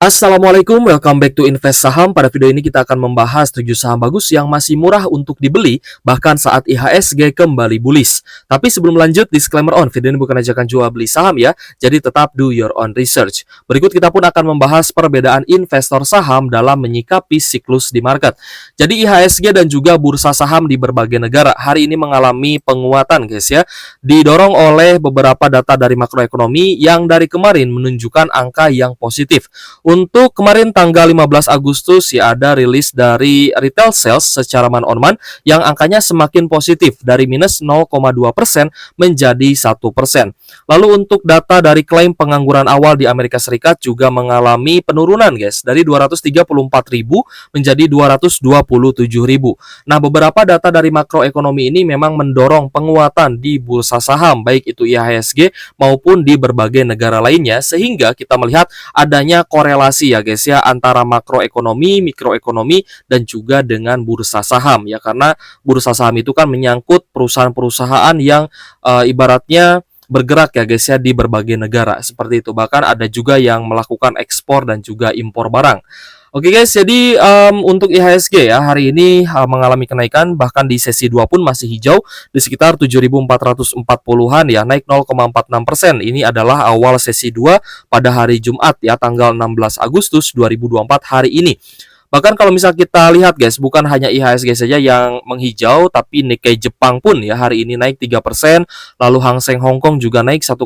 Assalamualaikum, welcome back to Invest Saham. Pada video ini kita akan membahas 7 saham bagus yang masih murah untuk dibeli bahkan saat IHSG kembali bullish. Tapi sebelum lanjut, disclaimer on, video ini bukan ajakan jual beli saham ya, jadi tetap do your own research. Berikut kita pun akan membahas perbedaan investor saham dalam menyikapi siklus di market. Jadi IHSG dan juga bursa saham di berbagai negara hari ini mengalami penguatan guys ya, didorong oleh beberapa data dari makroekonomi yang dari kemarin menunjukkan angka yang positif. Untuk kemarin tanggal 15 Agustus ya ada rilis dari retail sales secara month on month yang angkanya semakin positif dari minus 0,2% menjadi 1%. Lalu untuk data dari klaim pengangguran awal di Amerika Serikat juga mengalami penurunan guys dari 234.000 menjadi 227.000. Nah, beberapa data dari makroekonomi ini memang mendorong penguatan di bursa saham baik itu IHSG maupun di berbagai negara lainnya sehingga kita melihat adanya korelasi ya guys ya antara makroekonomi, mikroekonomi dan juga dengan bursa saham ya, karena bursa saham itu kan menyangkut perusahaan-perusahaan yang ibaratnya bergerak ya guys ya di berbagai negara seperti itu. Bahkan ada juga yang melakukan ekspor dan juga impor barang. Oke guys, jadi untuk IHSG ya hari ini mengalami kenaikan, bahkan di sesi 2 pun masih hijau di sekitar 7.440-an ya, naik 0,46%. Ini adalah awal sesi 2 pada hari Jumat ya, tanggal 16 Agustus 2024 hari ini. Bahkan kalau misal kita lihat guys, bukan hanya IHSG saja yang menghijau, tapi Nikkei Jepang pun ya hari ini naik 3%, lalu Hang Seng Hong Kong juga naik 1,8%.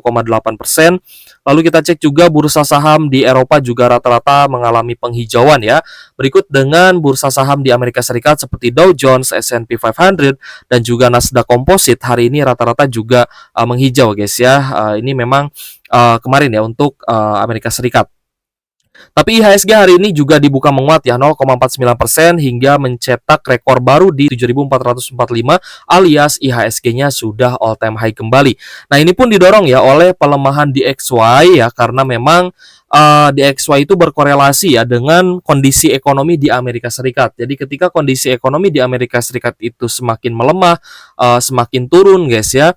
Lalu kita cek juga bursa saham di Eropa juga rata-rata mengalami penghijauan ya. Berikut dengan bursa saham di Amerika Serikat seperti Dow Jones, S&P 500 dan juga Nasdaq Composite hari ini rata-rata juga menghijau guys ya. Ini memang kemarin ya untuk Amerika Serikat. Tapi IHSG hari ini juga dibuka menguat ya 0,49% hingga mencetak rekor baru di 7.445 alias IHSG-nya sudah all time high kembali. Nah, ini pun didorong ya oleh pelemahan DXY ya, karena memang DXY itu berkorelasi ya dengan kondisi ekonomi di Amerika Serikat. Jadi ketika kondisi ekonomi di Amerika Serikat itu semakin melemah, semakin turun guys ya,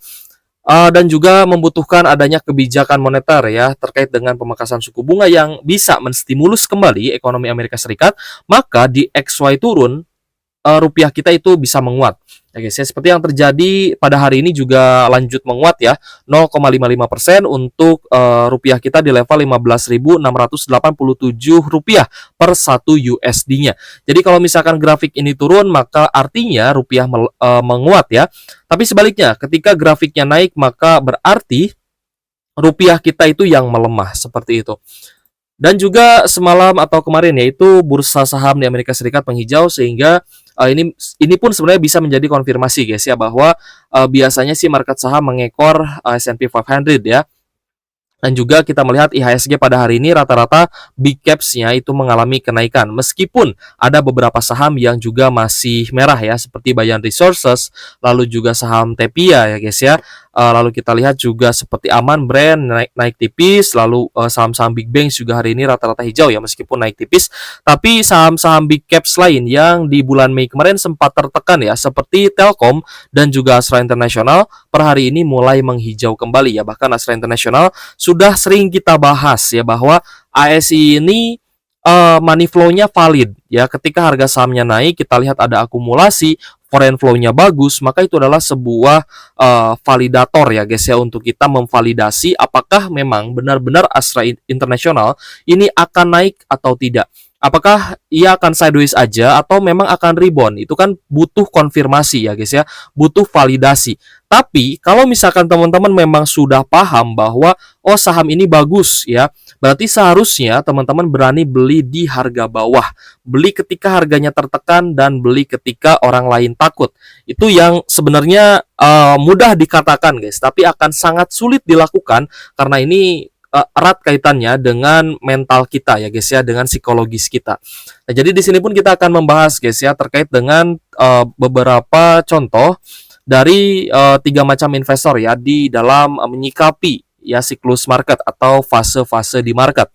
dan juga membutuhkan adanya kebijakan moneter ya terkait dengan pemangkasan suku bunga yang bisa menstimulus kembali ekonomi Amerika Serikat, maka di XY turun, rupiah kita itu bisa menguat. Ya guys ya, seperti yang terjadi pada hari ini juga lanjut menguat ya 0,55% untuk rupiah kita di level 15.687 rupiah per 1 USD-nya. Jadi kalau misalkan grafik ini turun maka artinya rupiah menguat ya. Tapi sebaliknya ketika grafiknya naik maka berarti rupiah kita itu yang melemah seperti itu. Dan juga semalam atau kemarin yaitu bursa saham di Amerika Serikat menghijau sehingga ini pun sebenarnya bisa menjadi konfirmasi guys ya bahwa biasanya sih market saham mengekor S&P 500 ya. Dan juga kita melihat IHSG pada hari ini rata-rata big caps-nya itu mengalami kenaikan. Meskipun ada beberapa saham yang juga masih merah ya, seperti Bayan Resources, lalu juga saham Tepia ya guys ya. Lalu kita lihat juga seperti Aman Brand naik tipis, lalu saham-saham Big Banks juga hari ini rata-rata hijau ya meskipun naik tipis. Tapi saham-saham big caps lain yang di bulan Mei kemarin sempat tertekan ya, seperti Telkom dan juga Astra International per hari ini mulai menghijau kembali ya. Bahkan Astra International sudah sering kita bahas ya bahwa ASI ini money flow-nya valid ya. Ketika harga sahamnya naik, kita lihat ada akumulasi, foreign flow-nya bagus, maka itu adalah sebuah validator ya guys ya untuk kita memvalidasi apakah memang benar-benar Astra International ini akan naik atau tidak. Apakah ia akan sideways aja atau memang akan rebound? Itu kan butuh konfirmasi ya guys ya, butuh validasi. Tapi kalau misalkan teman-teman memang sudah paham bahwa oh saham ini bagus ya, berarti seharusnya teman-teman berani beli di harga bawah. Beli ketika harganya tertekan dan beli ketika orang lain takut. Itu yang sebenarnya mudah dikatakan guys, tapi akan sangat sulit dilakukan karena ini erat kaitannya dengan mental kita ya guys ya, dengan psikologis kita. Nah, jadi di sini pun kita akan membahas guys ya terkait dengan beberapa contoh dari 3 macam investor ya di dalam menyikapi ya siklus market atau fase-fase di market.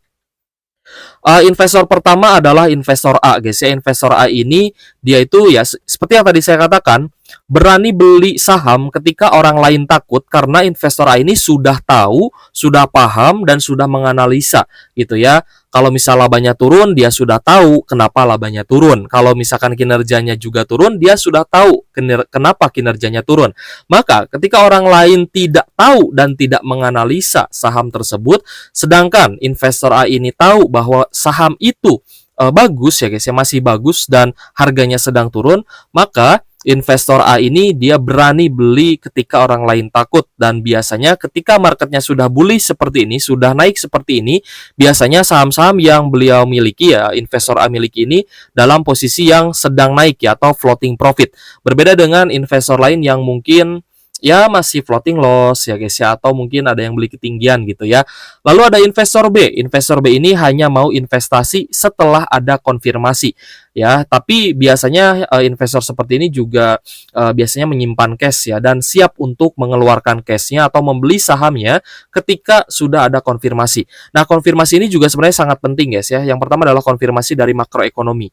Investor pertama adalah investor A guys ya. Investor A ini dia itu ya seperti yang tadi saya katakan, berani beli saham ketika orang lain takut karena investor A ini sudah tahu, sudah paham dan sudah menganalisa gitu ya. Kalau misal labanya turun, dia sudah tahu kenapa labanya turun. Kalau misalkan kinerjanya juga turun, dia sudah tahu kenapa kinerjanya turun. Maka ketika orang lain tidak tahu dan tidak menganalisa saham tersebut, sedangkan investor A ini tahu bahwa saham itu bagus ya guys ya, masih bagus dan harganya sedang turun, maka investor A ini dia berani beli ketika orang lain takut. Dan biasanya ketika marketnya sudah bullish seperti ini, sudah naik seperti ini, biasanya saham-saham yang beliau miliki ya, investor A miliki ini dalam posisi yang sedang naik ya, atau floating profit. Berbeda dengan investor lain yang mungkin ya masih floating loss ya guys ya, atau mungkin ada yang beli ketinggian gitu ya. Lalu ada investor B. Investor B ini hanya mau investasi setelah ada konfirmasi ya, tapi biasanya investor seperti ini juga biasanya menyimpan cash ya, dan siap untuk mengeluarkan cashnya atau membeli sahamnya ketika sudah ada konfirmasi. Nah, konfirmasi ini juga sebenarnya sangat penting guys ya. Yang pertama adalah konfirmasi dari makroekonomi.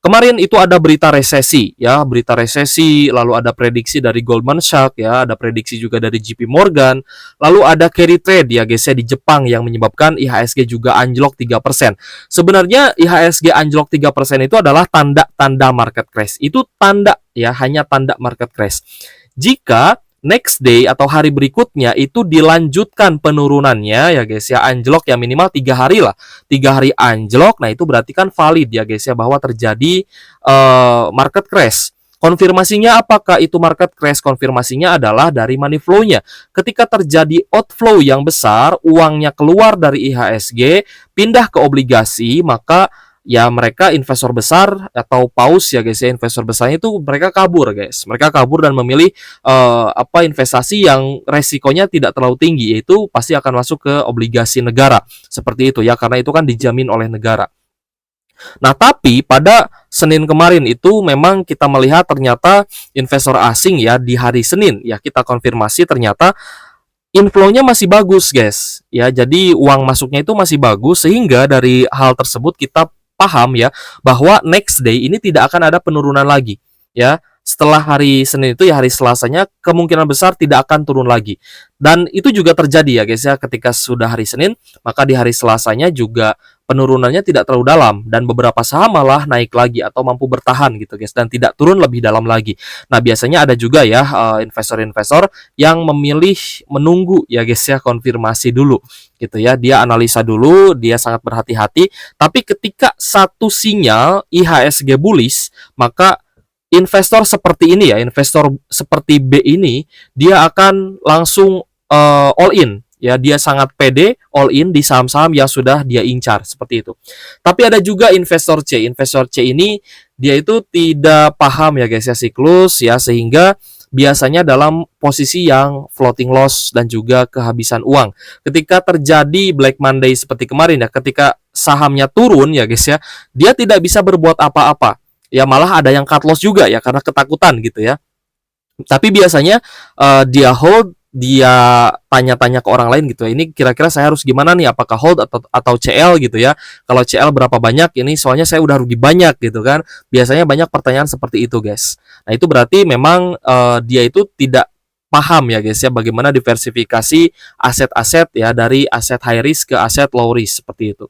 Kemarin itu ada berita resesi ya, berita resesi, lalu ada prediksi dari Goldman Sachs ya, ada prediksi juga dari JP Morgan, lalu ada carry trade ya guys ya di Jepang yang menyebabkan IHSG juga anjlok 3%. Sebenarnya IHSG anjlok 3% itu adalah tanda-tanda market crash. Itu tanda ya, hanya tanda market crash. Jika next day atau hari berikutnya itu dilanjutkan penurunannya ya guys ya, anjlok ya minimal 3 hari lah, 3 hari anjlok, nah itu berarti kan valid ya guys ya, bahwa terjadi market crash. Konfirmasinya apakah itu market crash? Konfirmasinya adalah dari money flow-nya. Ketika terjadi outflow yang besar, uangnya keluar dari IHSG pindah ke obligasi, maka ya mereka investor besar atau paus ya guys ya, investor besarnya itu mereka kabur guys, mereka kabur dan memilih investasi yang resikonya tidak terlalu tinggi, yaitu pasti akan masuk ke obligasi negara seperti itu ya, karena itu kan dijamin oleh negara. Nah, tapi pada Senin kemarin itu memang kita melihat ternyata investor asing ya di hari Senin ya, kita konfirmasi ternyata inflow-nya masih bagus guys ya, jadi uang masuknya itu masih bagus, sehingga dari hal tersebut kita paham ya bahwa next day ini tidak akan ada penurunan lagi ya. Setelah hari Senin itu ya, hari Selasanya kemungkinan besar tidak akan turun lagi. Dan itu juga terjadi ya guys ya, ketika sudah hari Senin, maka di hari Selasanya juga penurunannya tidak terlalu dalam, dan beberapa saham malah naik lagi atau mampu bertahan gitu guys, dan tidak turun lebih dalam lagi. Nah, biasanya ada juga ya investor-investor yang memilih menunggu ya guys ya, konfirmasi dulu gitu ya, dia analisa dulu, dia sangat berhati-hati. Tapi ketika satu sinyal IHSG bullish, maka investor seperti ini ya, investor seperti B ini, dia akan langsung all in ya, dia sangat pede all in di saham-saham yang sudah dia incar seperti itu. Tapi ada juga investor C. Investor C ini dia itu tidak paham ya guys ya siklus ya, sehingga biasanya dalam posisi yang floating loss dan juga kehabisan uang. Ketika terjadi Black Monday seperti kemarin ya, ketika sahamnya turun ya guys ya, dia tidak bisa berbuat apa-apa. Ya malah ada yang cut loss juga ya, karena ketakutan gitu ya. Tapi biasanya dia hold, dia tanya-tanya ke orang lain gitu ya, ini kira-kira saya harus gimana nih, apakah hold atau CL gitu ya. Kalau CL berapa banyak ini, soalnya saya udah rugi banyak gitu kan. Biasanya banyak pertanyaan seperti itu guys. Nah, itu berarti memang dia itu tidak paham ya guys ya, bagaimana diversifikasi aset-aset ya, dari aset high risk ke aset low risk seperti itu.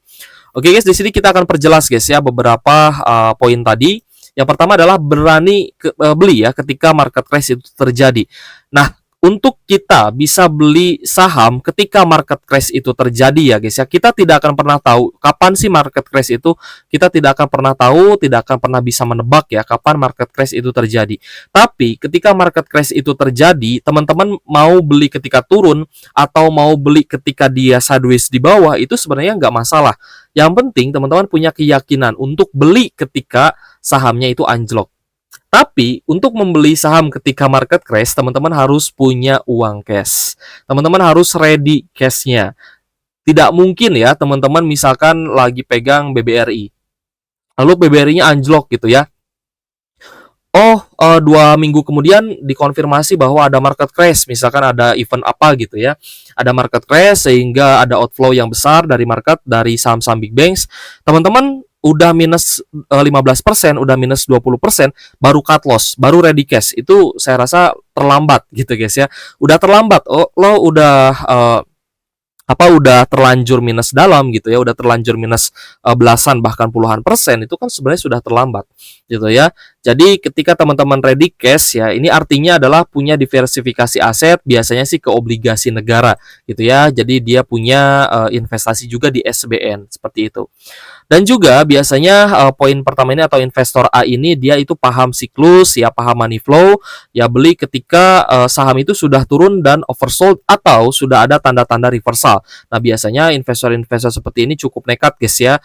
Oke guys, di sini kita akan perjelas guys ya beberapa poin tadi. Yang pertama adalah berani beli ya ketika market crash itu terjadi. Nah, untuk kita bisa beli saham ketika market crash itu terjadi ya guys ya, kita tidak akan pernah tahu kapan sih market crash itu. Kita tidak akan pernah tahu, tidak akan pernah bisa menebak ya kapan market crash itu terjadi. Tapi ketika market crash itu terjadi, teman-teman mau beli ketika turun atau mau beli ketika dia sideways di bawah, itu sebenarnya nggak masalah. Yang penting teman-teman punya keyakinan untuk beli ketika sahamnya itu anjlok. Tapi untuk membeli saham ketika market crash, teman-teman harus punya uang cash. Teman-teman harus ready cash-nya. Tidak mungkin ya teman-teman misalkan lagi pegang BBRI, lalu BBRI-nya anjlok gitu ya. 2 minggu kemudian dikonfirmasi bahwa ada market crash, misalkan ada event apa gitu ya, ada market crash sehingga ada outflow yang besar dari market, dari saham-saham big banks. Teman-teman udah minus 15%, udah minus 20%, baru cut loss, baru ready cash. Itu saya rasa terlambat gitu guys ya. Udah terlambat. Oh, lo udah udah terlanjur minus dalam gitu ya, udah terlanjur minus belasan bahkan puluhan persen, itu kan sebenarnya sudah terlambat gitu ya. Jadi ketika teman-teman ready cash ya, ini artinya adalah punya diversifikasi aset, biasanya sih ke obligasi negara gitu ya. Jadi dia punya investasi juga di SBN seperti itu. Dan juga biasanya poin pertama ini atau investor A ini dia itu paham siklus, ya paham money flow, ya beli ketika saham itu sudah turun dan oversold atau sudah ada tanda-tanda reversal. Nah, biasanya investor-investor seperti ini cukup nekat guys ya.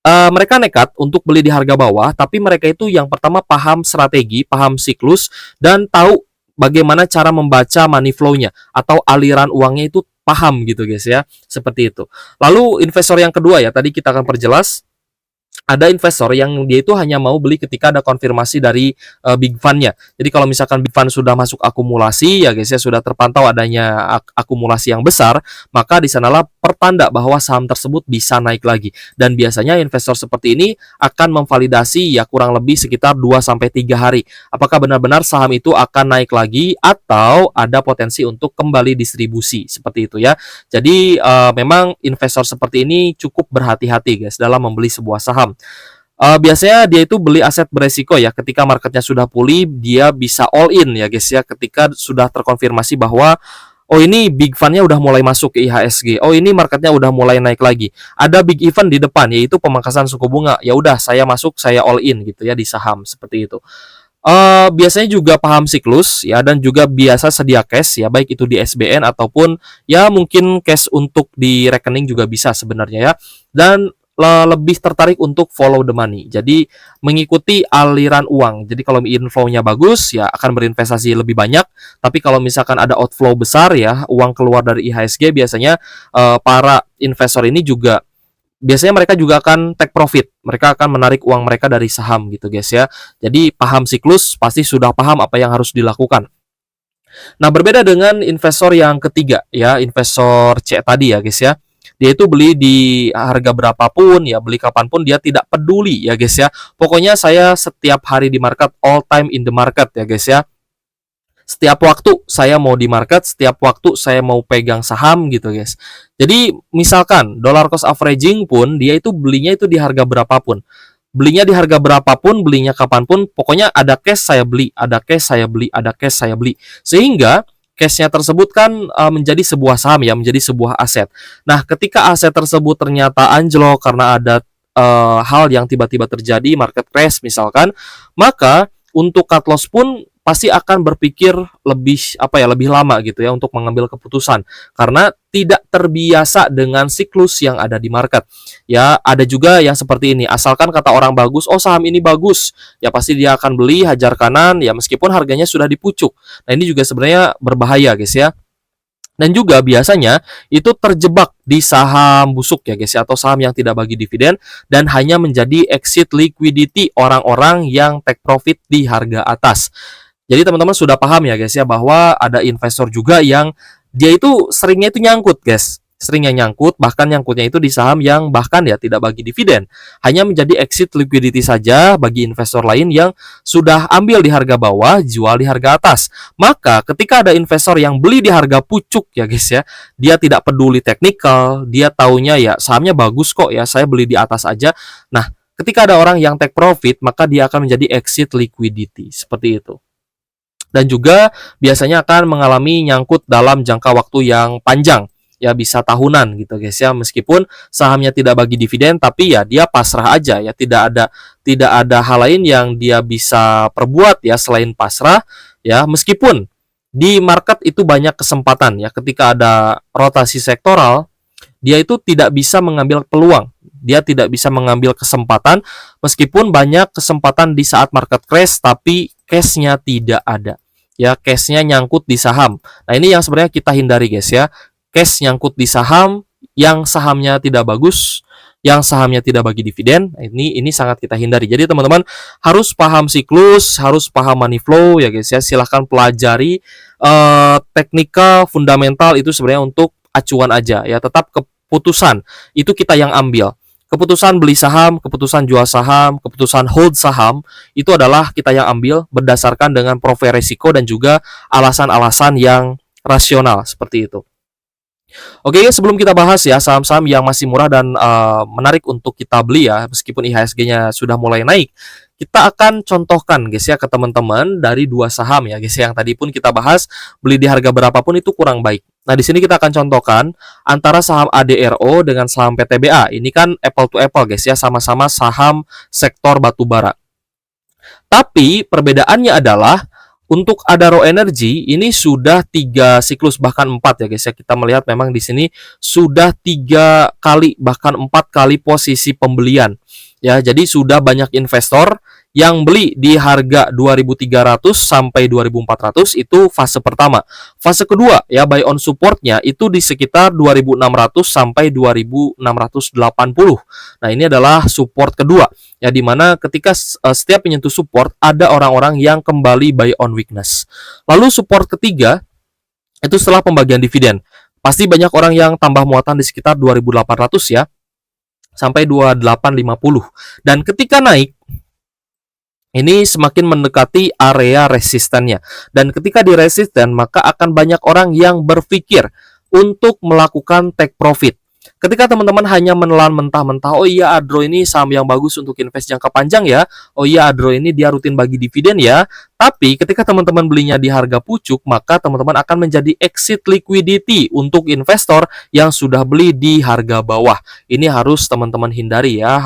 Mereka nekat untuk beli di harga bawah, tapi mereka itu yang pertama paham strategi, paham siklus, dan tahu bagaimana cara membaca money flow-nya atau aliran uangnya itu paham gitu guys ya, seperti itu. Lalu investor yang kedua ya, tadi kita akan perjelas. Ada investor yang dia itu hanya mau beli ketika ada konfirmasi dari big fund-nya. Jadi kalau misalkan big fund sudah masuk akumulasi ya guys ya, sudah terpantau adanya akumulasi yang besar, maka di sanalah pertanda bahwa saham tersebut bisa naik lagi. Dan biasanya investor seperti ini akan memvalidasi ya kurang lebih sekitar 2 sampai 3 hari. Apakah benar-benar saham itu akan naik lagi atau ada potensi untuk kembali distribusi seperti itu ya. Jadi memang investor seperti ini cukup berhati-hati guys dalam membeli sebuah saham. Biasanya dia itu beli aset beresiko ya, ketika marketnya sudah pulih dia bisa all in ya guys ya, ketika sudah terkonfirmasi bahwa oh ini big fund-nya udah mulai masuk ke IHSG, oh ini marketnya udah mulai naik lagi, ada big event di depan yaitu pemangkasan suku bunga, ya udah saya masuk, saya all in gitu ya di saham seperti itu. Biasanya juga paham siklus ya, dan juga biasa sedia cash ya, baik itu di SBN ataupun ya mungkin cash untuk di rekening juga bisa sebenarnya ya. Dan lebih tertarik untuk follow the money. Jadi mengikuti aliran uang. Jadi kalau inflow-nya bagus ya akan berinvestasi lebih banyak. Tapi kalau misalkan ada outflow besar ya, uang keluar dari IHSG, biasanya para investor ini juga biasanya mereka juga akan take profit. Mereka akan menarik uang mereka dari saham gitu guys ya. Jadi paham siklus, pasti sudah paham apa yang harus dilakukan. Nah, berbeda dengan investor yang ketiga ya, investor C tadi ya guys ya. Dia itu beli di harga berapapun ya, beli kapanpun, dia tidak peduli ya guys ya. Pokoknya saya setiap hari di market, all time in the market ya guys ya. Setiap waktu saya mau di market, setiap waktu saya mau pegang saham gitu guys. Jadi misalkan dollar cost averaging pun dia itu belinya itu di harga berapapun. Belinya di harga berapapun, belinya kapanpun, pokoknya ada cash saya beli, ada cash saya beli, ada cash saya beli. Sehingga cashnya tersebut kan menjadi sebuah saham ya, menjadi sebuah aset. Nah, ketika aset tersebut ternyata anjlok karena ada hal yang tiba-tiba terjadi, market crash misalkan, maka untuk cut loss pun pasti akan berpikir lebih lama gitu ya untuk mengambil keputusan karena tidak terbiasa dengan siklus yang ada di market. Ya, ada juga yang seperti ini. Asalkan kata orang bagus, oh saham ini bagus, ya pasti dia akan beli hajar kanan ya meskipun harganya sudah dipucuk. Nah, ini juga sebenarnya berbahaya guys ya. Dan juga biasanya itu terjebak di saham busuk ya guys ya, atau saham yang tidak bagi dividen dan hanya menjadi exit liquidity orang-orang yang take profit di harga atas. Jadi teman-teman sudah paham ya guys ya bahwa ada investor juga yang dia itu seringnya itu nyangkut guys. Seringnya nyangkut, bahkan nyangkutnya itu di saham yang bahkan ya tidak bagi dividen. Hanya menjadi exit liquidity saja bagi investor lain yang sudah ambil di harga bawah, jual di harga atas. Maka ketika ada investor yang beli di harga pucuk ya guys ya, dia tidak peduli teknikal, dia taunya ya sahamnya bagus kok ya, saya beli di atas aja. Nah, ketika ada orang yang take profit, maka dia akan menjadi exit liquidity, seperti itu. Dan juga biasanya akan mengalami nyangkut dalam jangka waktu yang panjang, ya bisa tahunan gitu guys ya, meskipun sahamnya tidak bagi dividen tapi ya dia pasrah aja ya, tidak ada hal lain yang dia bisa perbuat ya selain pasrah ya, meskipun di market itu banyak kesempatan ya, ketika ada rotasi sektoral dia itu tidak bisa mengambil peluang, dia tidak bisa mengambil kesempatan meskipun banyak kesempatan di saat market crash tapi cash-nya tidak ada. Ya, cash-nya nyangkut di saham. Nah, ini yang sebenarnya kita hindari guys ya. Cash nyangkut di saham yang sahamnya tidak bagus, yang sahamnya tidak bagi dividen. Nah, ini sangat kita hindari. Jadi teman-teman harus paham siklus, harus paham money flow ya guys ya. Silahkan pelajari teknikal fundamental itu sebenarnya untuk acuan aja ya. Tetap keputusan itu kita yang ambil. Keputusan beli saham, keputusan jual saham, keputusan hold saham itu adalah kita yang ambil berdasarkan dengan profil risiko dan juga alasan-alasan yang rasional seperti itu. Oke, sebelum kita bahas ya saham-saham yang masih murah dan menarik untuk kita beli ya, meskipun IHSG-nya sudah mulai naik, kita akan contohkan guys ya ke teman-teman dari dua saham ya guys yang tadi pun kita bahas beli di harga berapapun itu kurang baik. Nah, di sini kita akan contohkan antara saham ADRO dengan saham PTBA. Ini kan apple to apple guys ya, sama-sama saham sektor batubara. Tapi perbedaannya adalah untuk Adaro Energy ini sudah 3 siklus bahkan 4 ya guys ya. Kita melihat memang di sini sudah 3 kali bahkan 4 kali posisi pembelian. Ya, jadi sudah banyak investor yang beli di harga 2.300 sampai 2.400 itu fase pertama. Fase kedua ya buy on supportnya itu di sekitar 2.600 sampai 2.680. Nah, ini adalah support kedua ya, dimana ketika setiap menyentuh support ada orang-orang yang kembali buy on weakness. Lalu support ketiga itu setelah pembagian dividen. Pasti banyak orang yang tambah muatan di sekitar 2.800 ya sampai 2850. Dan ketika naik ini semakin mendekati area resistannya. Dan ketika di resisten maka akan banyak orang yang berpikir untuk melakukan take profit. Ketika teman-teman hanya menelan mentah-mentah, oh iya Adro ini saham yang bagus untuk invest jangka panjang ya, oh iya Adro ini dia rutin bagi dividen ya, tapi ketika teman-teman belinya di harga pucuk, maka teman-teman akan menjadi exit liquidity untuk investor yang sudah beli di harga bawah. Ini harus teman-teman hindari ya,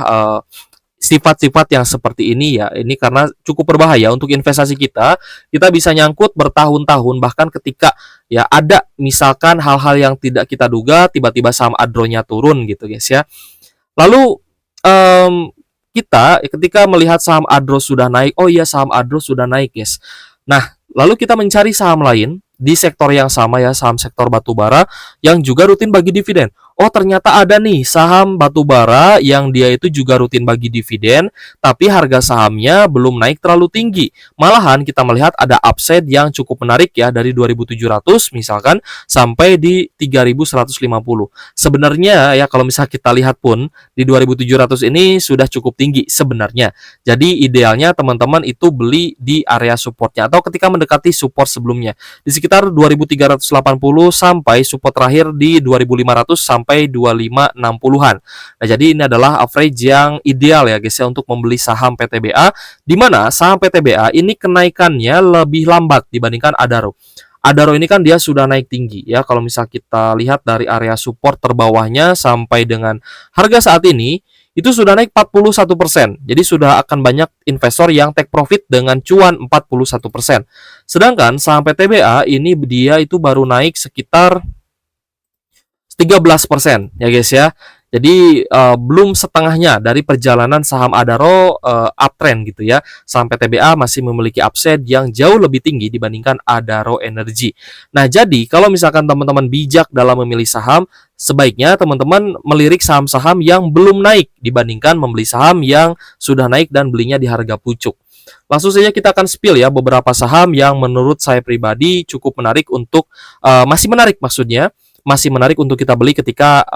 sifat-sifat yang seperti ini ya, ini karena cukup berbahaya untuk investasi kita. Kita bisa nyangkut bertahun-tahun, bahkan ketika ya ada misalkan hal-hal yang tidak kita duga, tiba-tiba saham Adro-nya turun gitu guys ya. Lalu kita ketika melihat saham Adro sudah naik, oh iya saham Adro sudah naik guys. Nah, lalu kita mencari saham lain di sektor yang sama ya, saham sektor batubara yang juga rutin bagi dividen. Oh, ternyata ada nih saham batubara yang dia itu juga rutin bagi dividen, tapi harga sahamnya belum naik terlalu tinggi. Malahan kita melihat ada upside yang cukup menarik ya, dari 2.700 misalkan sampai di 3.150. Sebenarnya ya kalau misalnya kita lihat pun di 2.700 ini sudah cukup tinggi sebenarnya. Jadi idealnya teman-teman itu beli di area supportnya atau ketika mendekati support sebelumnya di sekitar 2.380 sampai support terakhir di 2.500 sampai 2560-an. Nah, jadi ini adalah average yang ideal ya guys ya untuk membeli saham PTBA, di mana saham PTBA ini kenaikannya lebih lambat dibandingkan Adaro. Adaro ini kan dia sudah naik tinggi ya. Kalau misal kita lihat dari area support terbawahnya sampai dengan harga saat ini itu sudah naik 41%. Jadi sudah akan banyak investor yang take profit dengan cuan 41%. Sedangkan saham PTBA ini dia itu baru naik sekitar 13% ya guys ya. Jadi belum setengahnya dari perjalanan saham Adaro uptrend gitu ya. Saham PTBA masih memiliki upside yang jauh lebih tinggi dibandingkan Adaro Energy. Nah, jadi kalau misalkan teman-teman bijak dalam memilih saham, sebaiknya teman-teman melirik saham-saham yang belum naik dibandingkan membeli saham yang sudah naik dan belinya di harga pucuk. Langsung saja kita akan spill ya beberapa saham yang menurut saya pribadi cukup menarik untuk masih menarik untuk kita beli ketika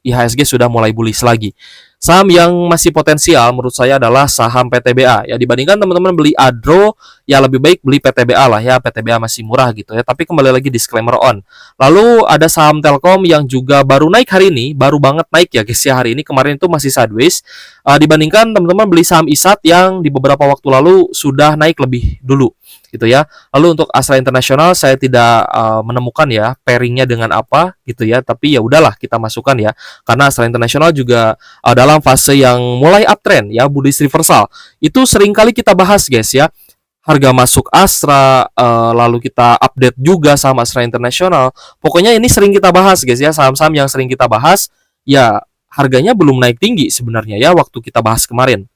IHSG sudah mulai bullish lagi. Saham yang masih potensial menurut saya adalah saham PTBA. Ya, dibandingkan teman-teman beli Adro, ya lebih baik beli PTBA lah ya. PTBA masih murah gitu ya. Tapi kembali lagi disclaimer on. Lalu ada saham Telkom yang juga baru naik hari ini, baru banget naik ya guys ya hari ini. Kemarin itu masih sideways. Dibandingkan teman-teman beli saham ISAT yang di beberapa waktu lalu sudah naik lebih dulu gitu ya. Lalu untuk Astra International saya tidak menemukan ya pairingnya dengan apa gitu ya. Tapi ya udahlah kita masukkan ya. Karena Astra International juga dalam fase yang mulai uptrend ya, bullish reversal. Itu sering kali kita bahas guys ya. Harga masuk Astra, lalu kita update juga saham Astra International. Pokoknya ini sering kita bahas guys ya, saham-saham yang sering kita bahas ya harganya belum naik tinggi sebenarnya ya waktu kita bahas kemarin.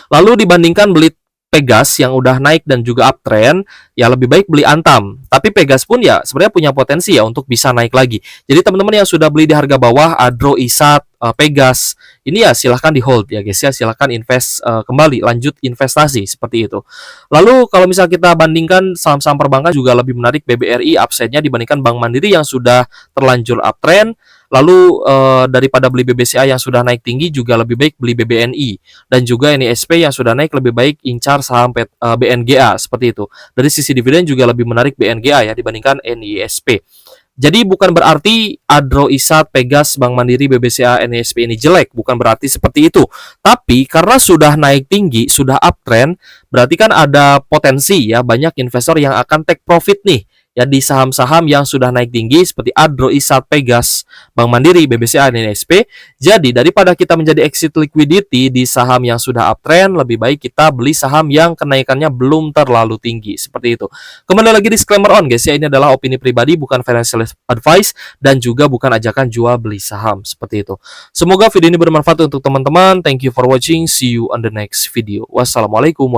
Lalu dibandingkan beli Pegas yang udah naik dan juga uptrend, ya lebih baik beli Antam. Tapi Pegas pun ya sebenarnya punya potensi ya untuk bisa naik lagi. Jadi teman-teman yang sudah beli di harga bawah, Adro, ISAT, Pegas, ini ya silahkan di hold ya guys ya, silahkan invest kembali, lanjut investasi seperti itu. Lalu kalau misal kita bandingkan saham-saham perbankan juga lebih menarik BBRI upside-nya dibandingkan Bank Mandiri yang sudah terlanjur uptrend. Lalu daripada beli BBCA yang sudah naik tinggi juga lebih baik beli BBNI, dan juga NISP yang sudah naik lebih baik incar saham BNGA seperti itu. Dari sisi dividen juga lebih menarik BNGA ya dibandingkan NISP. Jadi bukan berarti Adro, Isat, Pegas, Bank Mandiri, BBCA, NISP ini jelek, bukan berarti seperti itu. Tapi karena sudah naik tinggi, sudah uptrend, berarti kan ada potensi ya banyak investor yang akan take profit nih ya di saham-saham yang sudah naik tinggi seperti Adro, Isat, Pegas, Bank Mandiri, BBCA, dan NISP. Jadi daripada kita menjadi exit liquidity di saham yang sudah uptrend, lebih baik kita beli saham yang kenaikannya belum terlalu tinggi seperti itu. Kembali lagi disclaimer on guys ya, ini adalah opini pribadi, bukan financial advice dan juga bukan ajakan jual beli saham seperti itu. Semoga video ini bermanfaat untuk teman-teman. Thank you for watching. See you on the next video. Wassalamualaikum.